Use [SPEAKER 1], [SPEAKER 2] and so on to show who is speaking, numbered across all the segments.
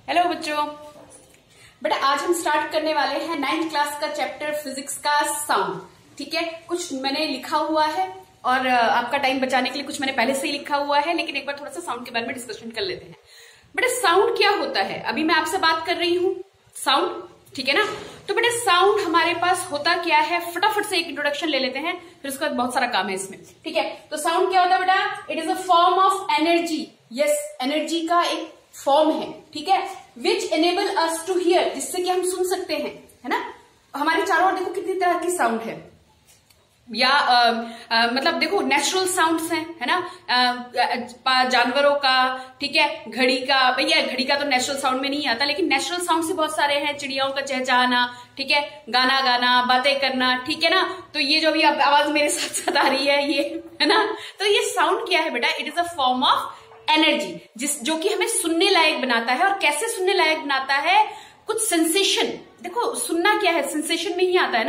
[SPEAKER 1] Hello बच्चों, बेटा आज हम स्टार्ट करने वाले हैं 9th क्लास का चैप्टर फिजिक्स का साउंड। ठीक है, कुछ मैंने लिखा हुआ है और आपका टाइम बचाने के लिए कुछ मैंने पहले से ही लिखा हुआ है, लेकिन एक बार थोड़ा सा साउंड के बारे में डिस्कशन कर लेते हैं। बेटा साउंड क्या होता है, अभी मैं आपसे बात कर रही हूँ साउंड, ठीक है ना। तो बेटा साउंड हमारे पास होता क्या है, फटाफट से एक इंट्रोडक्शन ले लेते हैं, फिर उसके बाद बहुत सारा काम है इसमें। ठीक है, तो साउंड क्या होता है बेटा, it is a form of energy. Yes, energy का एक फॉर्म है, ठीक है, which enable us to hear, जिससे कि हम सुन सकते हैं, है ना। हमारे चारों ओर देखो कितनी तरह की साउंड है, या मतलब देखो नेचुरल साउंड्स हैं, है ना, जानवरों का, ठीक है, घड़ी का, भैया घड़ी का तो नेचुरल साउंड में नहीं आता, लेकिन नेचुरल साउंड से बहुत सारे हैं, चिड़ियाओं का चहचहाना, ठीक है, गाना गाना, बातें करना, ठीक है ना। तो ये जो भी आवाज मेरे साथ साथ आ रही है, ये है ना, तो ये साउंड क्या है बेटा, it is a form of energy, जो कि हमें सुनने लायक बनाता है। और कैसे सुनने लायक बनाता है, कुछ सेंसेशन, देखो सुनना क्या है, सेंसेशन में ही आता है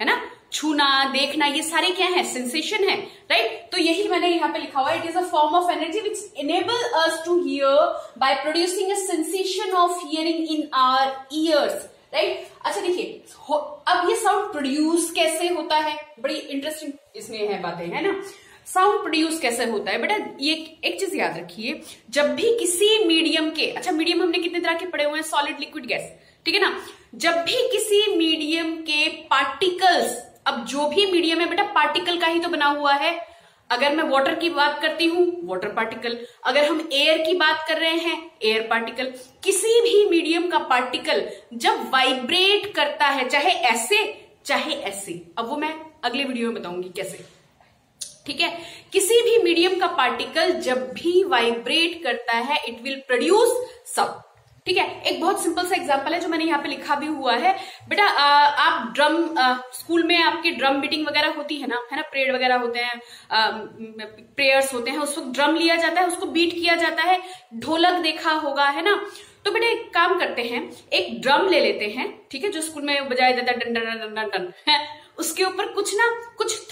[SPEAKER 1] ना, छूना, देखना, ये सारे क्या है, सेंसेशन है, राइट। तो यही मैंने यहाँ पे लिखा हुआ है, it is a form of energy which enable us to hear by producing a sensation of hearing in our ears, right. अच्छा देखिए, अब ये साउंड प्रोड्यूस कैसे होता है, बड़ी इंटरेस्टिंग इसमें है बातें, है ना। साउंड प्रोड्यूस कैसे होता है बेटा, ये एक चीज याद रखिए, जब भी किसी मीडियम के, अच्छा मीडियम हमने कितने तरह के पढ़े हुए हैं, सॉलिड, लिक्विड, गैस, ठीक है ना। जब भी किसी मीडियम के पार्टिकल्स, अब जो भी मीडियम है बेटा पार्टिकल का ही तो बना हुआ है। अगर मैं वाटर की बात करती हूं, वाटर पार्टिकल, अगर हम एयर की बात कर रहे हैं, एयर पार्टिकल, किसी भी मीडियम का पार्टिकल जब वाइब्रेट करता है, चाहे ऐसे चाहे ऐसे, अब वो मैं अगले वीडियो में बताऊंगी कैसे, ठीक है। किसी भी मीडियम का पार्टिकल जब भी वाइब्रेट करता है, इट विल प्रोड्यूस साउंड, ठीक है। एक बहुत सिंपल सा एग्जांपल है जो मैंने यहाँ पे लिखा भी हुआ है बेटा, आप ड्रम, स्कूल में आपकी ड्रम बीटिंग वगैरह होती है ना, प्रेयर वगैरह होते हैं, प्रेयर्स होते हैं, उस वक्त ड्रम लिया जाता है, उसको बीट किया जाता है, ढोलक देखा होगा, है ना। तो बेटा एक काम करते हैं, एक ड्रम ले लेते हैं, ठीक है, जो स्कूल में बजाया जाता है, done done done done done, है, उसके ऊपर कुछ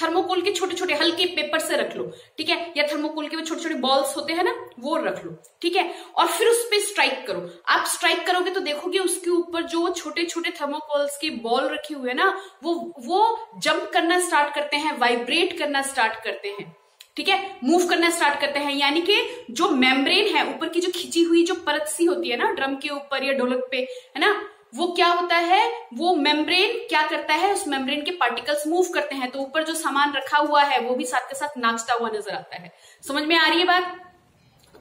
[SPEAKER 1] थर्मोकोल के छोटे छोटे हल्के पेपर से रख लो, ठीक है, या थर्मोकोल के वो छोटे छोटे बॉल्स होते हैं ना, वो रख लो, ठीक है, और फिर उस पर स्ट्राइक करो। आप स्ट्राइक करोगे तो देखोगे उसके ऊपर जो छोटे छोटे थर्मोकोल्स के बॉल रखे हुए हैं ना, वो जंप करना स्टार्ट करते हैं, वाइब्रेट करना स्टार्ट करते हैं, ठीक है, मूव करना स्टार्ट करते हैं। यानी कि जो मेम्ब्रेन है, ऊपर की जो खिंची हुई जो परत सी होती है ना ड्रम के ऊपर या ढोलक पे, है ना, वो क्या होता है, वो मेम्ब्रेन क्या करता है, उस मेम्ब्रेन के पार्टिकल्स मूव करते हैं, तो ऊपर जो सामान रखा हुआ है वो भी साथ के साथ नाचता हुआ नजर आता है। समझ में आ रही है बात।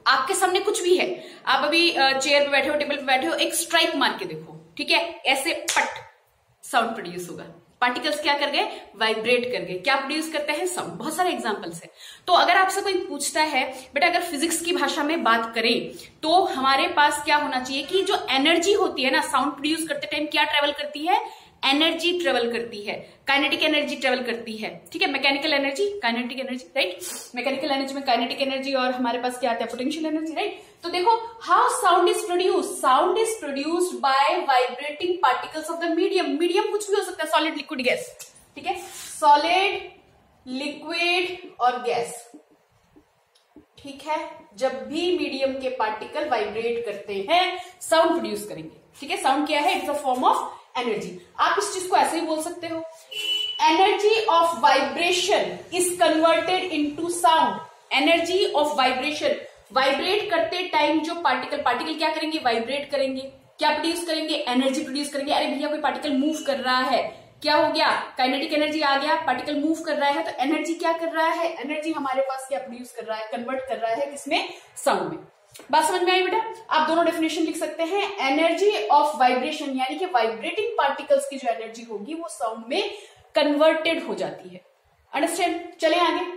[SPEAKER 1] आपके सामने कुछ भी है, आप अभी चेयर पे बैठे हो, टेबल पे बैठे हो, एक स्ट्राइक मार के देखो, ठीक है, ऐसे पट साउंड प्रोड्यूस होगा, पार्टिकल्स क्या कर गए, वाइब्रेट कर गए, क्या प्रोड्यूस करते हैं, साउंड। बहुत सारे एग्जांपल्स है। तो अगर आपसे कोई पूछता है बेटा, अगर फिजिक्स की भाषा में बात करें तो हमारे पास क्या होना चाहिए कि जो एनर्जी होती है ना, साउंड प्रोड्यूस करते टाइम क्या ट्रेवल करती है, एनर्जी ट्रेवल करती है, काइनेटिक एनर्जी ट्रेवल करती है, ठीक है, mechanical energy, kinetic energy, right. Mechanical energy में काइनेटिक एनर्जी, और हमारे पास क्या आता है, पोटेंशियल एनर्जी, राइट। तो देखो how sound is produced by vibrating particles of the medium. Medium कुछ भी हो सकता है, सॉलिड, लिक्विड, गैस, ठीक है, सॉलिड, लिक्विड और गैस, ठीक है। जब भी मीडियम के पार्टिकल वाइब्रेट करते हैं, साउंड प्रोड्यूस करेंगे, ठीक है। साउंड क्या है, it's a form of energy. आप इस चीज को ऐसे ही बोल सकते हो, energy of vibration is converted into sound. Energy of vibration, vibrate करते टाइम जो पार्टिकल क्या करेंगे, वाइब्रेट करेंगे, क्या प्रोड्यूस करेंगे, एनर्जी प्रोड्यूस करेंगे। अरे भैया कोई पार्टिकल मूव कर रहा है, क्या हो गया, काइनेटिक एनर्जी आ गया, पार्टिकल मूव कर रहा है, तो एनर्जी क्या कर रहा है, एनर्जी हमारे पास क्या प्रोड्यूस कर रहा है, कन्वर्ट कर रहा है किसमें, साउंड में। बात समझ में आई बेटा। आप दोनों डेफिनेशन लिख सकते हैं, एनर्जी ऑफ वाइब्रेशन यानी कि वाइब्रेटिंग पार्टिकल्स की जो एनर्जी होगी वो साउंड में कन्वर्टेड हो जाती है। अंडरस्टैंड। चले आगे,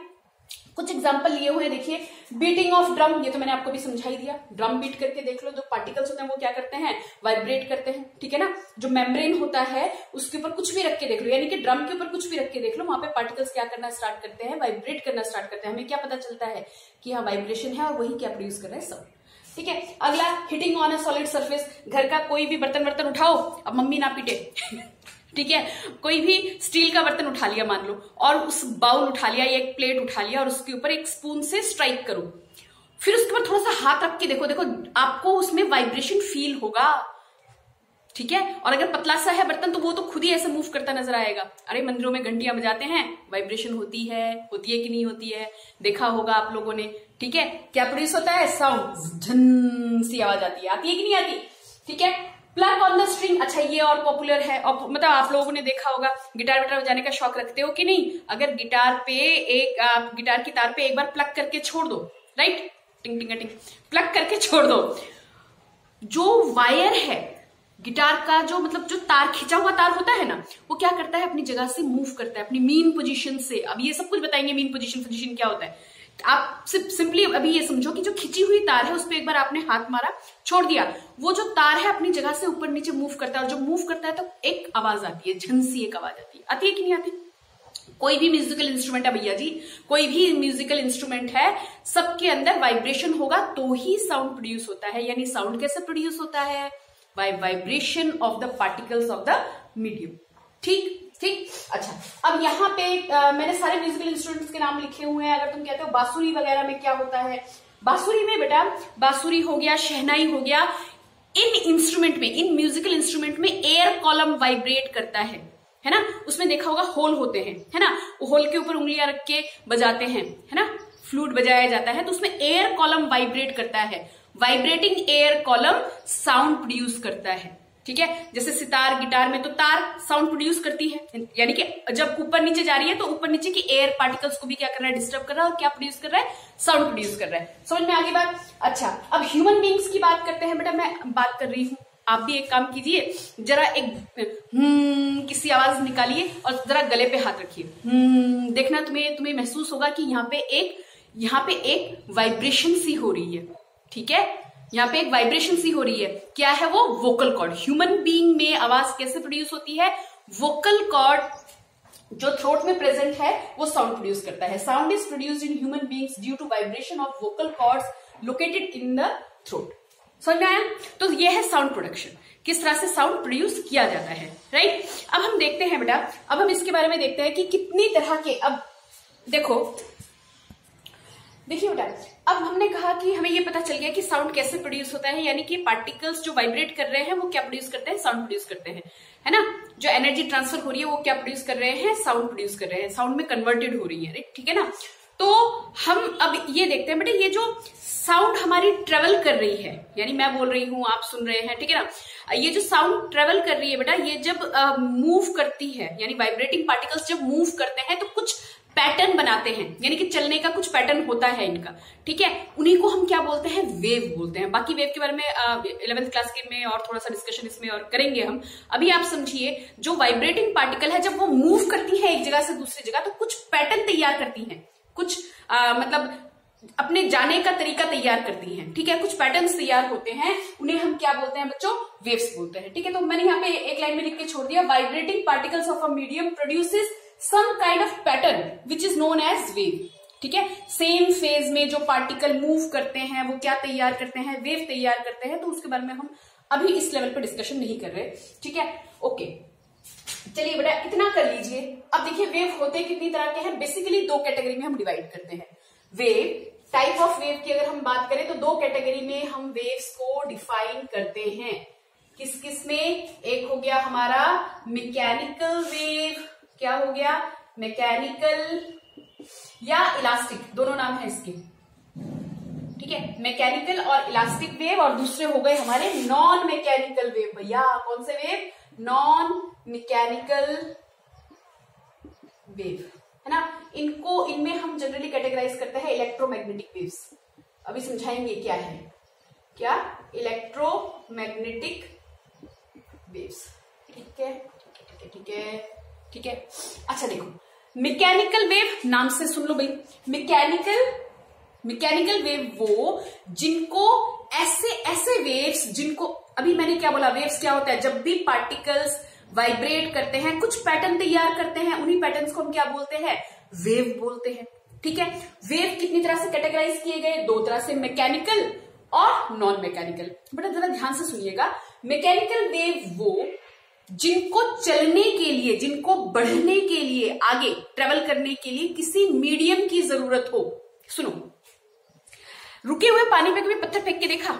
[SPEAKER 1] कुछ एग्जांपल लिए हुए देखिए, बीटिंग ऑफ ड्रम, ये तो मैंने आपको भी समझाई दिया, ड्रम बीट करके देख लो, जो पार्टिकल्स होते हैं वो क्या करते हैं, वाइब्रेट करते हैं, ठीक है ना। जो मेम्ब्रेन होता है उसके ऊपर कुछ भी रख के देख लो, यानी कि ड्रम के ऊपर कुछ भी रख के देख लो, वहां पे पार्टिकल्स क्या करना स्टार्ट करते हैं, वाइब्रेट करना स्टार्ट करते हैं। हमें क्या पता चलता है कि यहाँ वाइब्रेशन है और वही क्या प्रोड्यूस कर रहा है, साउंड, ठीक है। अगला, hitting on a solid surface, घर का कोई भी बर्तन उठाओ, अब मम्मी ना पीटे ठीक है, कोई भी स्टील का बर्तन उठा लिया मान लो, और उस बाउल उठा लिया या एक प्लेट उठा लिया और उसके ऊपर एक स्पून से स्ट्राइक करो, फिर उसके बाद थोड़ा सा हाथ रख के देखो, देखो आपको उसमें वाइब्रेशन फील होगा, ठीक है। और अगर पतला सा है बर्तन तो वो तो खुद ही ऐसे मूव करता नजर आएगा। अरे मंदिरों में घंटियां बजाते हैं, वाइब्रेशन होती है कि नहीं होती है, देखा होगा आप लोगों ने, ठीक है। क्या प्रोड्यूस होता है? साउंड, झन सी आवाज आती है कि नहीं आती, ठीक है। प्लग ऑन द स्ट्रिंग, अच्छा ये और पॉपुलर है, और मतलब आप लोगों ने देखा होगा, गिटार विटार बजाने का शौक रखते हो कि नहीं, अगर गिटार की तार पे एक बार प्लग करके छोड़ दो, राइट, टिंग टिंग टिंग, प्लग करके छोड़ दो, जो वायर है गिटार का, जो मतलब जो तार, खिंचा हुआ तार होता है ना, वो क्या करता है, अपनी जगह से मूव करता है, अपनी मीन पोजीशन से। अब ये सब कुछ बताएंगे मीन पोजीशन क्या होता है। आप सिंपली अभी ये समझो कि जो खिंची हुई तार है उस पर एक बार आपने हाथ मारा, छोड़ दिया, वो जो तार है अपनी जगह से ऊपर नीचे मूव करता है, और जो मूव करता है तो एक आवाज आती है, झंसी एक आवाज आती है कि नहीं आती। कोई भी म्यूजिकल इंस्ट्रूमेंट है भैया जी, कोई भी म्यूजिकल इंस्ट्रूमेंट है, सबके अंदर वाइब्रेशन होगा तो ही साउंड प्रोड्यूस होता है। यानी साउंड कैसे प्रोड्यूस होता है? By vibration of the particles of the medium. ठीक। अच्छा, अब यहाँ पे मैंने सारे म्यूजिकल इंस्ट्रूमेंट्स के नाम लिखे हुए हैं। अगर तुम कहते हो बांसुरी वगैरह में क्या होता है, बांसुरी में बेटा, बांसुरी हो गया, शहनाई हो गया, इन इंस्ट्रूमेंट में, इन म्यूजिकल इंस्ट्रूमेंट में एयर कॉलम वाइब्रेट करता है ना। उसमें देखा होगा होल होते हैं, है ना, वो होल के ऊपर उंगलियां रख के बजाते हैं, है ना, फ्लूट बजाया जाता है, तो उसमें एयर कॉलम वाइब्रेट करता है। Vibrating air column sound produce करता है, ठीक है। जैसे सितार, गिटार में तो तार साउंड प्रोड्यूस करती है, यानी कि जब ऊपर नीचे जा रही है तो ऊपर नीचे की एयर पार्टिकल्स को भी क्या कर रहा है, डिस्टर्ब कर रहा है, और क्या प्रोड्यूस कर रहा है, साउंड प्रोड्यूस कर रहा है। समझ में आगे बात। अच्छा, अब ह्यूमन बींग्स की बात करते हैं बेटा, मैं बात कर रही हूं, आप भी एक काम कीजिए, जरा एक किसी आवाज निकालिए और जरा गले पे हाथ रखिए, देखना तुम्हें महसूस होगा कि यहाँ पे एक वाइब्रेशन सी हो रही है, ठीक है, यहाँ पे एक वाइब्रेशन सी हो रही है। क्या है वो? Vocal cord. ह्यूमन बीइंग में आवाज कैसे प्रोड्यूस होती है? वोकल कॉर्ड जो थ्रोट में प्रेजेंट है वो साउंड प्रोड्यूस करता है। Sound is produced in human beings due to vibration of vocal cords located in the throat. समझ में आया? तो ये है साउंड प्रोडक्शन, किस तरह से साउंड प्रोड्यूस किया जाता है, राइट। अब हम देखते हैं बेटा, अब हम इसके बारे में देखते हैं कि कितनी तरह के, अब देखिए बेटा, अब हमने कहा कि हमें ये पता चल गया कि साउंड कैसे प्रोड्यूस होता है, यानी कि पार्टिकल्स जो वाइब्रेट कर रहे हैं वो क्या प्रोड्यूस करते हैं, साउंड प्रोड्यूस करते हैं, है ना। जो एनर्जी ट्रांसफर हो रही है वो क्या प्रोड्यूस कर रहे हैं, साउंड प्रोड्यूस कर रहे हैं, साउंड में कन्वर्टेड हो रही है, ठीक है ना। तो हम अब ये देखते हैं बेटा, ये जो साउंड हमारी ट्रेवल कर रही है, यानी मैं बोल रही हूं, आप सुन रहे हैं, ठीक है ना, ये जो साउंड ट्रेवल कर रही है बेटा, ये जब मूव करती है, यानी वाइब्रेटिंग पार्टिकल्स जब मूव करते हैं तो कुछ पैटर्न बनाते हैं, यानी कि चलने का कुछ पैटर्न होता है इनका, ठीक है। उन्हीं को हम क्या बोलते हैं, वेव बोलते हैं। बाकी वेव के बारे में 11th क्लास के में और थोड़ा सा डिस्कशन इसमें और करेंगे हम। अभी आप समझिए, जो वाइब्रेटिंग पार्टिकल है जब वो मूव करती है एक जगह से दूसरी जगह, तो कुछ पैटर्न तैयार करती हैं, कुछ मतलब अपने जाने का तरीका तैयार करती हैं, ठीक है, कुछ पैटर्न्स तैयार होते हैं, उन्हें हम क्या बोलते हैं बच्चों, वेव्स बोलते हैं, ठीक है। तो मैंने यहाँ पे एक लाइन में लिख के छोड़ दिया, vibrating particles of a medium produces some kind of pattern which is known as wave, ठीक है। सेम फेज में जो पार्टिकल मूव करते हैं वो क्या तैयार करते हैं, वेव तैयार करते हैं। तो उसके बारे में हम अभी इस लेवल पे डिस्कशन नहीं कर रहे, ठीक है, ओके। चलिए बेटा, इतना कर लीजिए। अब देखिए, वेव होते कितनी तरह के हैं, बेसिकली दो कैटेगरी में हम डिवाइड करते हैं। वेव, टाइप ऑफ वेव की अगर हम बात करें तो दो कैटेगरी में हम वेव्स को डिफाइन करते हैं। किस किस में? एक हो गया हमारा मैकेनिकल वेव, क्या हो गया, मैकेनिकल या इलास्टिक, दोनों नाम है इसके, ठीक है, मैकेनिकल और इलास्टिक वेव। और दूसरे हो गए हमारे नॉन मैकेनिकल वेव। भैया कौन से वेव? नॉन मैकेनिकल वेव, है ना। इनमें हम जनरली कैटेगराइज करते हैं इलेक्ट्रोमैग्नेटिक वेव्स। अभी समझाएंगे क्या है, क्या इलेक्ट्रोमैग्नेटिक वेव्स, ठीक है, ठीक है, ठीक है। अच्छा देखो, मैकेनिकल वेव नाम से सुन लो भाई। मैकेनिकल वेव वो जिनको ऐसे वेव्स, जिनको अभी मैंने क्या बोला, वेव्स क्या होता है, जब भी पार्टिकल्स वाइब्रेट करते हैं कुछ पैटर्न तैयार करते हैं, उन्हीं पैटर्न्स को हम क्या बोलते हैं, वेव बोलते हैं, ठीक है। वेव कितनी तरह से कैटेगराइज किए गए, दो तरह से, मैकेनिकल और नॉन मैकेनिकल। बेटा जरा ध्यान से सुनिएगा, मैकेनिकल वेव वो जिनको चलने के लिए, जिनको बढ़ने के लिए, आगे ट्रेवल करने के लिए किसी मीडियम की जरूरत हो। सुनो, रुके हुए पानी पे कभी पत्थर फेंक के देखा?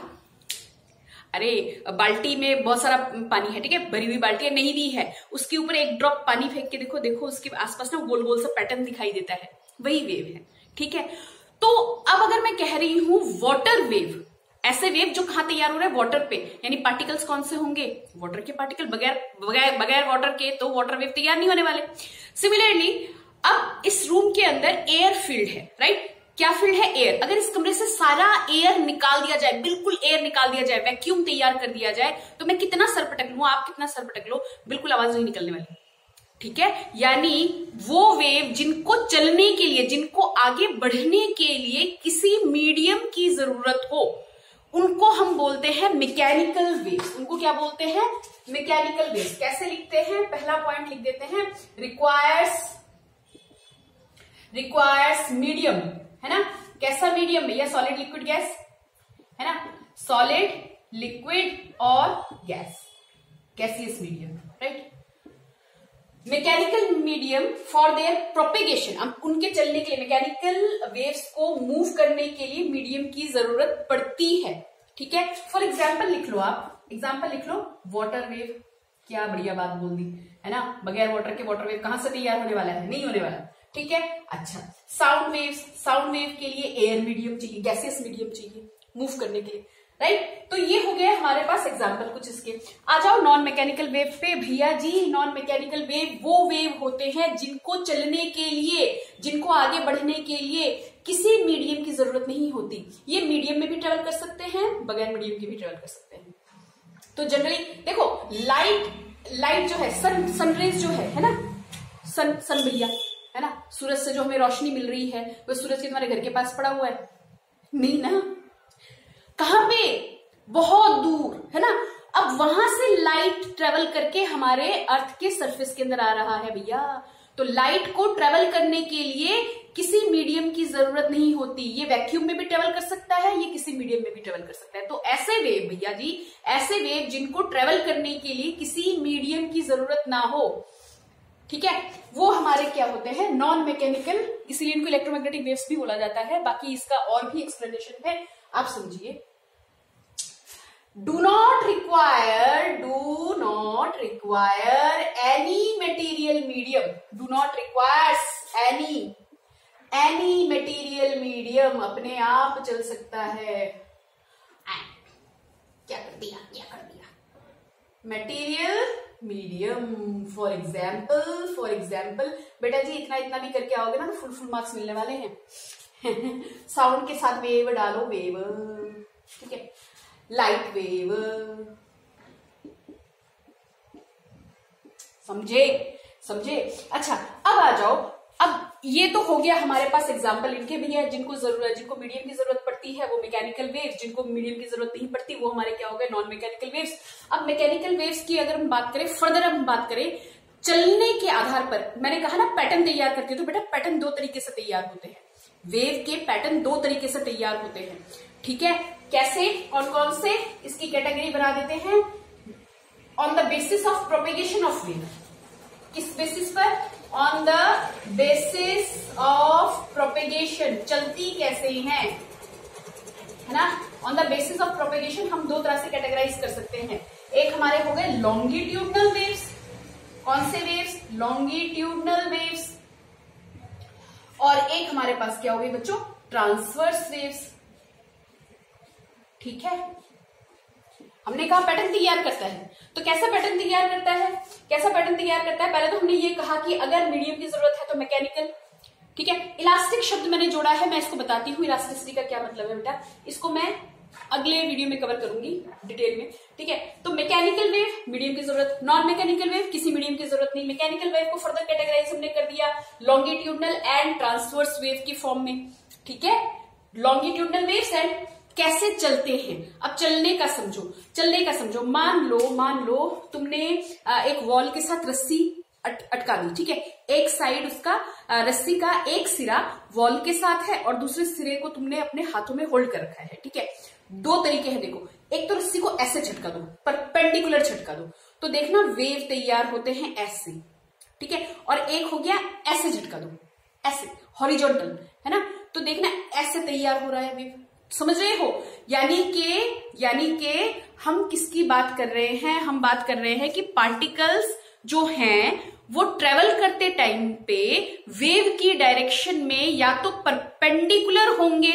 [SPEAKER 1] अरे बाल्टी में बहुत सारा पानी है, ठीक है, भरी हुई बाल्टी है, नहीं भी है, उसके ऊपर एक ड्रॉप पानी फेंक के देखो, देखो उसके आसपास ना गोल गोल सा पैटर्न दिखाई देता है, वही वेव है, ठीक है। तो अब अगर मैं कह रही हूं वाटर वेव, ऐसे वेव जो कहां तैयार हो रहे हैं? वाटर पे, यानी पार्टिकल्स कौन से होंगे? वाटर के पार्टिकल, बगैर वाटर के तो वाटर वेव तैयार नहीं होने वाले। सिमिलरली अब इस रूम के अंदर एयर फील्ड है, राइट? क्या फील्ड है? एयर। अगर इस कमरे से सारा एयर निकाल दिया जाए, बिल्कुल एयर निकाल दिया जाए, वैक्यूम तैयार कर दिया जाए, तो मैं कितना सर पटक लूं, आप कितना सर पटक लो, बिल्कुल आवाज नहीं निकलने वाली, ठीक है। यानी वो वेव जिनको चलने के लिए, जिनको आगे बढ़ने के लिए किसी मीडियम की जरूरत हो, उनको हम बोलते हैं मैकेनिकल वेव्स। उनको क्या बोलते हैं? Mechanical waves. कैसे लिखते हैं? पहला पॉइंट लिख देते हैं, रिक्वायर्स मीडियम, है ना? कैसा मीडियम? भैया सॉलिड लिक्विड गैस, है ना? सॉलिड लिक्विड और gas, gaseous medium, right? Mechanical medium for their propagation. अब उनके चलने के लिए, मैकेनिकल वेव्स को मूव करने के लिए मीडियम की जरूरत पड़ती है, ठीक है। फॉर एग्जाम्पल लिख लो, आप एग्जाम्पल लिख लो, वाटर वेव। क्या बढ़िया बात बोल दी, है ना? बगैर वाटर के वाटर वेव कहां से तैयार होने वाला है? नहीं होने वाला, ठीक है। अच्छा, साउंड वेव्स, साउंड वेव के लिए एयर मीडियम चाहिए, गैसियस मीडियम चाहिए मूव करने के लिए, राइट? तो ये हो गया हमारे पास एग्जाम्पल कुछ इसके। आ जाओ नॉन मैकेनिकल वेव पे। भैया जी नॉन मैकेनिकल वेव वो वेव होते हैं जिनको चलने के लिए, जिनको आगे बढ़ने के लिए किसी मीडियम की जरूरत नहीं होती। ये मीडियम में भी ट्रेवल कर सकते हैं, बगैर मीडियम के भी ट्रेवल कर सकते हैं। तो जनरली देखो, लाइट जो है, सनरेज जो है ना, सन भैया, है ना? सूरज से जो हमें रोशनी मिल रही है, वो सूरज के तुम्हारे घर के पास पड़ा हुआ है? नहीं ना। कहां पे? बहुत दूर, है ना? अब वहां से लाइट ट्रेवल करके हमारे अर्थ के सरफेस के अंदर आ रहा है भैया। तो लाइट को ट्रेवल करने के लिए किसी मीडियम की जरूरत नहीं होती। ये वैक्यूम में भी ट्रेवल कर सकता है, ये किसी मीडियम में भी ट्रेवल कर सकता है। तो ऐसे वेव भैया जी, ऐसे वेव जिनको ट्रेवल करने के लिए किसी मीडियम की जरूरत ना हो, ठीक है, वो हमारे क्या होते हैं? Non mechanical. इसीलिए इनको इलेक्ट्रोमैग्नेटिक वेव्स भी बोला जाता है। बाकी इसका और भी एक्सप्लेनेशन है, आप समझिए। Do not require any material medium. Do not requires any material medium. अपने आप चल सकता है। क्या कर दिया मटेरियल मीडियम। फॉर एग्जाम्पल बेटा जी इतना भी करके आओगे ना तो फुल मार्क्स मिलने वाले हैं। साउंड के साथ वेव डालो, वेव, ठीक है, लाइट वेव, समझे? अच्छा, अब आ जाओ। अब ये तो हो गया हमारे पास एग्जाम्पल इनके भी है, जिनको मीडियम की जरूरत पड़ती है वो मैकेनिकल वेव्स, जिनको मीडियम की जरूरत नहीं पड़ती वो हमारे क्या हो गए? Non mechanical waves. अब मैकेनिकल वेव्स की अगर हम बात करें, फर्दर हम बात करें चलने के आधार पर, मैंने कहा ना पैटर्न तैयार करती है, तो बेटा पैटर्न दो तरीके से तैयार होते हैं। वेव के पैटर्न दो तरीके से तैयार होते हैं, ठीक है। कैसे? कौन से? इसकी कैटेगरी बना देते हैं। On the basis of propagation of wave. किस बेसिस पर? On the basis of propagation. चलती कैसे है ना? On the basis of propagation हम दो तरह से कैटेगराइज कर सकते हैं। एक हमारे हो गए लॉन्गिट्यूडनल वेव्स। कौन से वेव्स? Longitudinal waves. और एक हमारे पास क्या हो गई बच्चों? ट्रांसवर्स वेव्स, ठीक है। हमने कहा पैटर्न तैयार करता है, तो कैसा पैटर्न तैयार करता है? पहले तो हमने ये कहा कि अगर मीडियम की जरूरत है तो मैकेनिकल, ठीक है। इलास्टिक शब्द मैंने जोड़ा है, मैं इसको बताती हूँ इलास्टिसिटी का क्या मतलब है बेटा। इसको मैं अगले वीडियो में कवर करूंगी डिटेल में, ठीक है। तो मैकेनिकल वेव मीडियम की जरूरत, नॉन मैकेनिकल वेव किसी मीडियम की जरूरत नहीं। मैकेनिकल वेव को फर्दर कैटेगराइज हमने कर दिया लॉन्गिट्यूडनल एंड ट्रांसवर्स वेव की फॉर्म में, ठीक है। लॉन्गिट्यूडनल वेव्स एंड कैसे चलते हैं। अब चलने का समझो। मान लो तुमने एक वॉल के साथ रस्सी अटका दी, ठीक है। एक साइड उसका रस्सी का एक सिरा वॉल के साथ है और दूसरे सिरे को तुमने अपने हाथों में होल्ड कर रखा है, ठीक है। दो तरीके हैं देखो, एक तो रस्सी को ऐसे झटका दो, परपेंडिकुलर झटका दो, तो देखना वेव तैयार होते हैं ऐसे, ठीक है। और एक हो गया ऐसे झटका दो, ऐसे हॉरिजॉन्टल, है ना, तो देखना ऐसे तैयार हो रहा है वेव, समझ रहे हो? यानी के हम किसकी बात कर रहे हैं? हम बात कर रहे हैं कि पार्टिकल्स जो हैं वो ट्रेवल करते टाइम पे वेव की डायरेक्शन में या तो परपेंडिकुलर होंगे,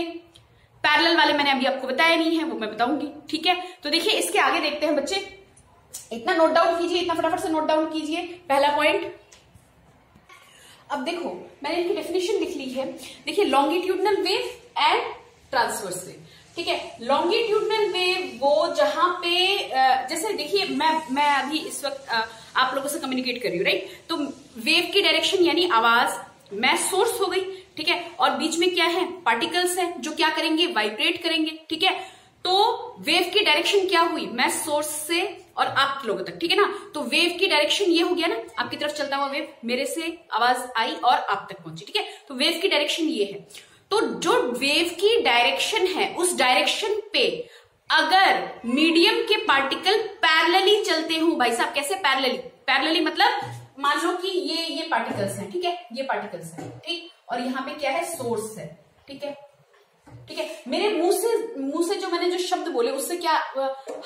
[SPEAKER 1] पैरेलल वाले मैंने अभी आपको बताया नहीं है, वो मैं बताऊंगी, ठीक है। तो देखिए इसके आगे देखते हैं बच्चे, इतना नोट डाउन कीजिए, इतना फटाफट से नोट डाउन कीजिए। पहला पॉइंट, अब देखो मैंने इनकी डेफिनेशन लिख ली है। देखिए longitudinal wave and transverse wave, ठीक है। लॉन्गिट्यूडनल वेव वो जहां पे जैसे देखिए मैं अभी इस वक्त आप लोगों से कम्युनिकेट कर रही हूँ, राइट। तो वेव की डायरेक्शन यानी आवाज मैं सोर्स हो गई, ठीक है, और बीच में क्या है? पार्टिकल्स हैं जो क्या करेंगे? वाइब्रेट करेंगे, ठीक है। तो वेव की डायरेक्शन क्या हुई? मैं सोर्स से और आप लोगों तक, ठीक है ना। तो वेव की डायरेक्शन ये हो गया ना, आपकी तरफ चलता हुआ वेव मेरे से आवाज आई और आप तक पहुंची, ठीक है। तो वेव की डायरेक्शन ये है। तो जो वेव की डायरेक्शन है उस डायरेक्शन पे अगर मीडियम के पार्टिकल पैरेलली चलते हो, भाई साहब कैसे पैरेलली मतलब मान लो कि ये पार्टिकल्स हैं, ठीक है, ये पार्टिकल्स हैं, ठीक, और यहाँ पे क्या है? सोर्स है, ठीक है, ठीक है। मेरे मुंह से जो मैंने जो शब्द बोले उससे क्या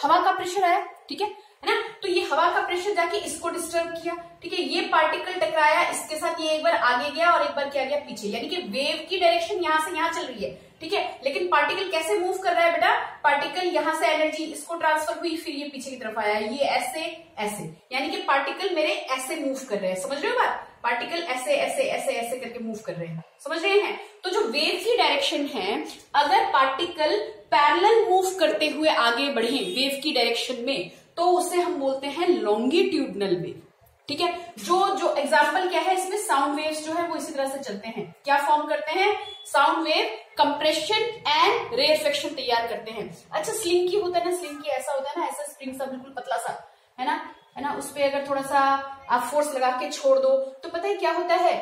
[SPEAKER 1] हवा का प्रेशर आया, ठीक है ना। तो ये हवा का प्रेशर जाके इसको डिस्टर्ब किया, ठीक है। ये पार्टिकल टकराया इसके साथ, ये एक बार आगे गया और एक बार क्या गया? पीछे। यानी कि वेव की डायरेक्शन यहां से यहां चल रही है, ठीक है, लेकिन पार्टिकल कैसे मूव कर रहा है बेटा? पार्टिकल यहां से एनर्जी इसको ट्रांसफर हुई, फिर ये पीछे की तरफ आया, ये ऐसे, यानी कि पार्टिकल मेरे ऐसे मूव कर रहे हैं। समझ रहे हो बात? पार्टिकल ऐसे करके मूव कर रहे हैं, समझ रहे हैं। तो जो वेव की डायरेक्शन है, अगर पार्टिकल पैरेलल मूव करते हुए आगे बढ़े वेव की डायरेक्शन में, तो उसे हम बोलते हैं लॉन्गिट्यूडनल वेव, ठीक है। जो एग्जांपल क्या है इसमें? साउंड वेव्स जो है वो इसी तरह से चलते हैं, क्या फॉर्म करते हैं? Sound wave compression and rarefaction तैयार करते हैं। अच्छा स्लिंकी होता है ना, स्लिंकी ऐसा होता है ना, ऐसा स्प्रिंग सा बिल्कुल पतला सा, है ना, उस पे अगर थोड़ा सा आप फोर्स लगा के छोड़ दो तो पता है क्या होता है?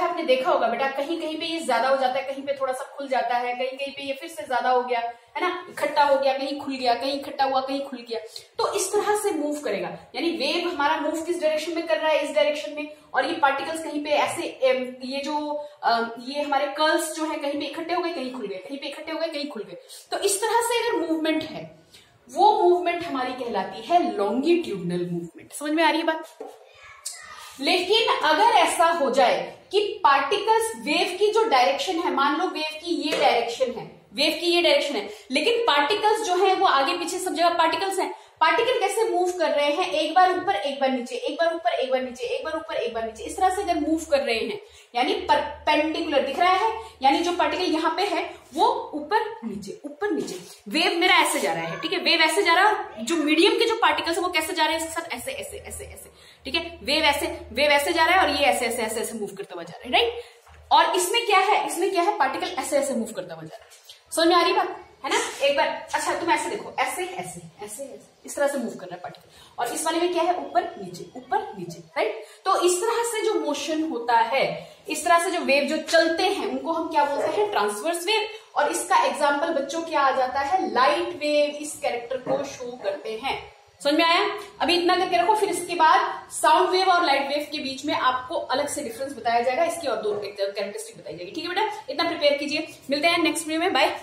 [SPEAKER 1] आपने देखा होगा बेटा, कहीं कहीं पे ये ज्यादा हो जाता है, कहीं पे थोड़ा सा खुल जाता है, कहीं कहीं पे ये फिर से ज्यादा हो गया, है ना, इकट्ठा हो गया, कहीं खुल गया, कहीं इकट्ठा हुआ, कहीं खुल गया। तो इस तरह से मूव करेगा, यानी वेव हमारा मूव किस डायरेक्शन में कर रहा है? इस डायरेक्शन में। और ये पार्टिकल्स कहीं पे ऐसे ये हमारे कर्ल्स जो है कहीं पे इकट्ठे हो गए, कहीं खुल गए, कहीं पे इकट्ठे हो गए, कहीं खुल गए। तो इस तरह से अगर मूवमेंट है, वो मूवमेंट हमारी कहलाती है लॉन्गिट्यूडनल मूवमेंट। समझ में आ रही है बात? लेकिन अगर ऐसा हो जाए कि पार्टिकल्स वेव की जो डायरेक्शन है, मान लो वेव की ये डायरेक्शन है, लेकिन पार्टिकल्स जो है वो आगे पीछे सब जगह पार्टिकल्स हैं। पार्टिकल कैसे मूव कर रहे हैं? एक बार ऊपर एक बार नीचे, एक बार ऊपर एक बार नीचे, एक बार ऊपर एक बार नीचे, इस तरह से अगर मूव कर रहे हैं, यानी परपेंडिकुलर दिख रहा है, यानी जो पार्टिकल यहाँ पे है वो ऊपर नीचे, वेव मेरा ऐसे जा रहा है, ठीक है, वेव ऐसे जा रहा है। जो मीडियम के जो पार्टिकल्स है वो कैसे जा रहे हैं? इसके साथ ऐसे, ठीक है, वेव ऐसे जा रहा है और ये ऐसे मूव करता हुआ जा रहा है, राइट। और इसमें क्या है? पार्टिकल ऐसे मूव करता हुआ जा रहा है। समझ में आ रही बात है ना? एक बार अच्छा तुम ऐसे देखो, ऐसे इस तरह से मूव कर रहा है पार्टिकल, और इस वाले में क्या है? ऊपर नीचे, राइट। तो इस तरह से जो मोशन होता है, इस तरह से जो वेव जो चलते हैं, उनको हम क्या बोलते हैं? Transverse wave. और इसका एग्जाम्पल बच्चों क्या आ जाता है? लाइट वेव इस कैरेक्टर को शो करते हैं। समझ में आया? अभी इतना करके रखो, फिर इसके बाद साउंड वेव और लाइट वेव के बीच में आपको अलग से डिफरेंस बताया जाएगा, इसकी और दो कैरेक्टरिस्टिक बताई जाएगी, ठीक है बेटा। इतना प्रिपेयर कीजिए, मिलते हैं नेक्स्ट वीडियो में, बाय।